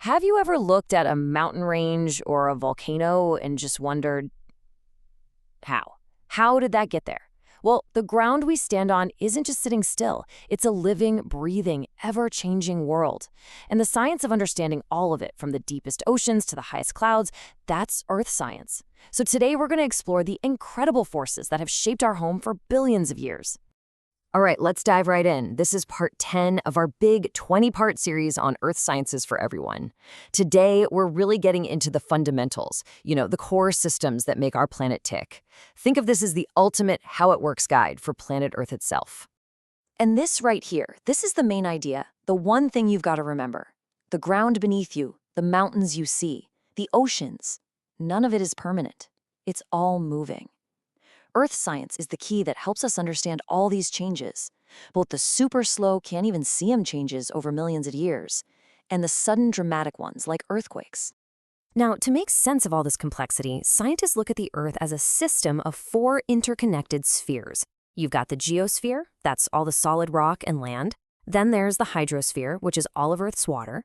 Have you ever looked at a mountain range or a volcano and just wondered, how? How did that get there? Well, the ground we stand on isn't just sitting still. It's a living, breathing, ever-changing world. And the science of understanding all of it, from the deepest oceans to the highest clouds, that's Earth science. So today we're going to explore the incredible forces that have shaped our home for billions of years. All right, let's dive right in. This is part 10 of our big 20-part series on Earth sciences for everyone. Today, we're really getting into the fundamentals, the core systems that make our planet tick. Think of this as the ultimate how it works guide for planet Earth itself. And this right here, this is the main idea, the one thing you've got to remember. The ground beneath you, the mountains you see, the oceans, none of it is permanent. It's all moving. Earth science is the key that helps us understand all these changes, both the super slow, can't even see them changes over millions of years, and the sudden dramatic ones like earthquakes. Now, to make sense of all this complexity, scientists look at the Earth as a system of 4 interconnected spheres. You've got the geosphere, that's all the solid rock and land. Then there's the hydrosphere, which is all of Earth's water.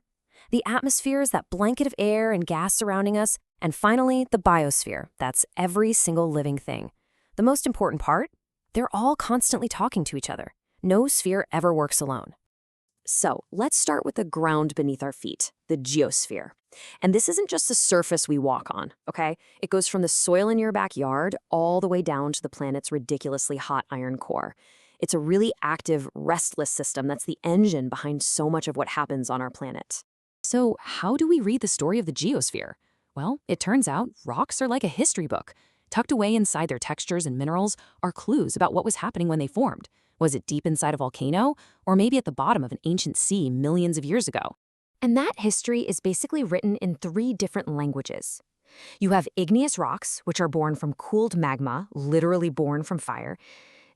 The atmosphere is that blanket of air and gas surrounding us. And finally, the biosphere, that's every single living thing. The most important part? They're all constantly talking to each other. No sphere ever works alone. So let's start with the ground beneath our feet, the geosphere. And this isn't just the surface we walk on, okay? It goes from the soil in your backyard all the way down to the planet's ridiculously hot iron core. It's a really active, restless system that's the engine behind so much of what happens on our planet. So how do we read the story of the geosphere? Well, it turns out rocks are like a history book. Tucked away inside their textures and minerals are clues about what was happening when they formed. Was it deep inside a volcano, or maybe at the bottom of an ancient sea millions of years ago? And that history is basically written in 3 different languages. You have igneous rocks, which are born from cooled magma, literally born from fire.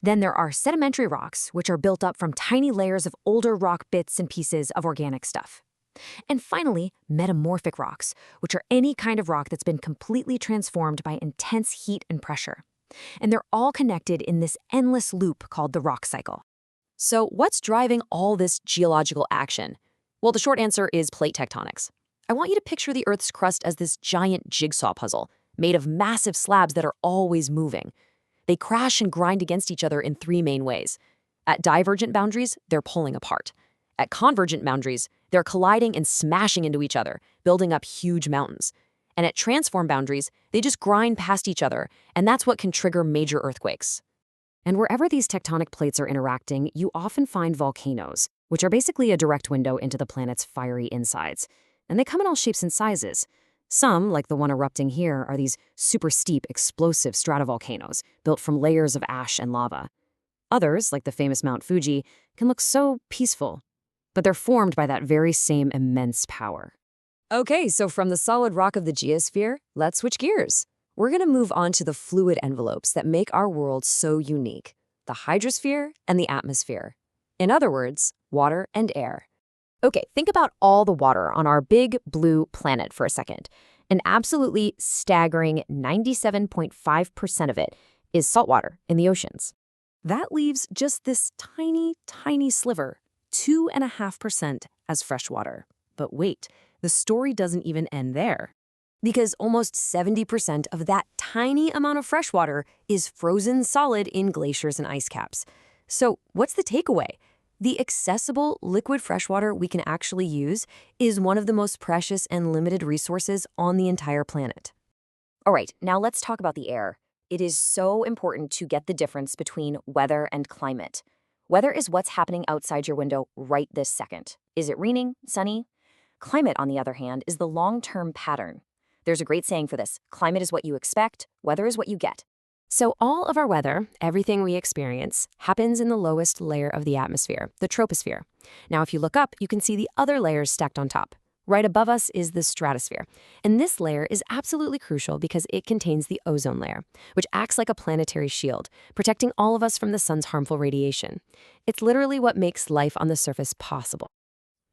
Then there are sedimentary rocks, which are built up from tiny layers of older rock bits and pieces of organic stuff. And finally, metamorphic rocks, which are any kind of rock that's been completely transformed by intense heat and pressure. And they're all connected in this endless loop called the rock cycle. So what's driving all this geological action? Well, the short answer is plate tectonics. I want you to picture the Earth's crust as this giant jigsaw puzzle, made of massive slabs that are always moving. They crash and grind against each other in 3 main ways. At divergent boundaries, they're pulling apart. At convergent boundaries, they're colliding and smashing into each other, building up huge mountains. And at transform boundaries, they just grind past each other, and that's what can trigger major earthquakes. And wherever these tectonic plates are interacting, you often find volcanoes, which are basically a direct window into the planet's fiery insides. And they come in all shapes and sizes. Some, like the one erupting here, are these super steep, explosive stratovolcanoes built from layers of ash and lava. Others, like the famous Mount Fuji, can look so peaceful, but they're formed by that very same immense power. Okay, so from the solid rock of the geosphere, let's switch gears. We're going to move on to the fluid envelopes that make our world so unique, the hydrosphere and the atmosphere. In other words, water and air. Okay, think about all the water on our big blue planet for a second. An absolutely staggering 97.5% of it is saltwater in the oceans. That leaves just this tiny, tiny sliver, 2.5% as freshwater. But wait, the story doesn't even end there. Because almost 70% of that tiny amount of freshwater is frozen solid in glaciers and ice caps. So what's the takeaway? The accessible liquid freshwater we can actually use is one of the most precious and limited resources on the entire planet. All right, now let's talk about the air. It is so important to get the difference between weather and climate. Weather is what's happening outside your window right this second. Is it raining, sunny? Climate, on the other hand, is the long-term pattern. There's a great saying for this: climate is what you expect, weather is what you get. So all of our weather, everything we experience, happens in the lowest layer of the atmosphere, the troposphere. Now, if you look up, you can see the other layers stacked on top. Right above us is the stratosphere. And this layer is absolutely crucial because it contains the ozone layer, which acts like a planetary shield, protecting all of us from the sun's harmful radiation. It's literally what makes life on the surface possible.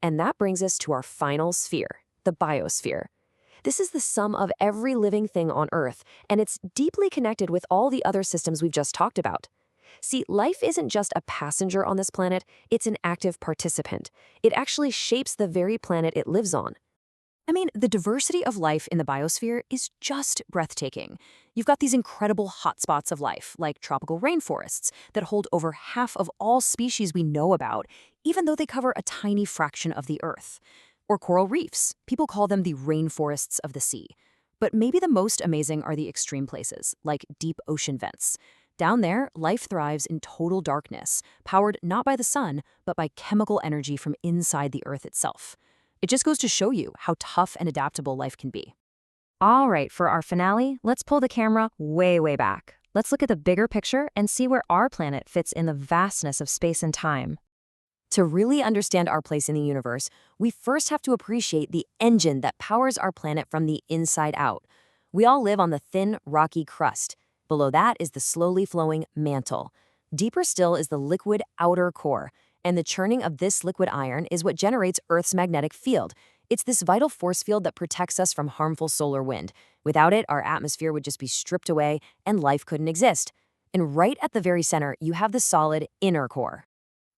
And that brings us to our final sphere, the biosphere. This is the sum of every living thing on Earth, and it's deeply connected with all the other systems we've just talked about. See, life isn't just a passenger on this planet, it's an active participant. It actually shapes the very planet it lives on. I mean, the diversity of life in the biosphere is just breathtaking. You've got these incredible hotspots of life, like tropical rainforests, that hold over half of all species we know about, even though they cover a tiny fraction of the Earth. Or coral reefs. People call them the rainforests of the sea. But maybe the most amazing are the extreme places, like deep ocean vents. Down there, life thrives in total darkness, powered not by the sun, but by chemical energy from inside the Earth itself. It just goes to show you how tough and adaptable life can be. All right, for our finale, let's pull the camera way, way back. Let's look at the bigger picture and see where our planet fits in the vastness of space and time. To really understand our place in the universe, we first have to appreciate the engine that powers our planet from the inside out. We all live on the thin, rocky crust. Below that is the slowly flowing mantle. Deeper still is the liquid outer core, and the churning of this liquid iron is what generates Earth's magnetic field. It's this vital force field that protects us from harmful solar wind. Without it, our atmosphere would just be stripped away and life couldn't exist. And right at the very center, you have the solid inner core.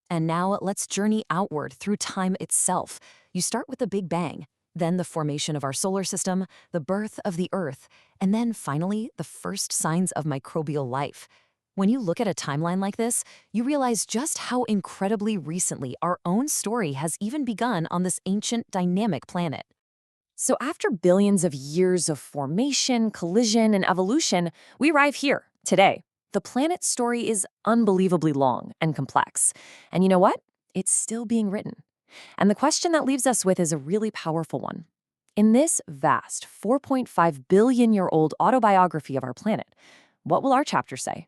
And now let's journey outward through time itself. You start with the Big Bang, then the formation of our solar system, the birth of the Earth, and then finally the first signs of microbial life. When you look at a timeline like this, you realize just how incredibly recently our own story has even begun on this ancient, dynamic planet. So after billions of years of formation, collision, and evolution, we arrive here, today. The planet's story is unbelievably long and complex. And you know what? It's still being written. And the question that leaves us with is a really powerful one. In this vast 4.5 billion-year-old autobiography of our planet, what will our chapter say?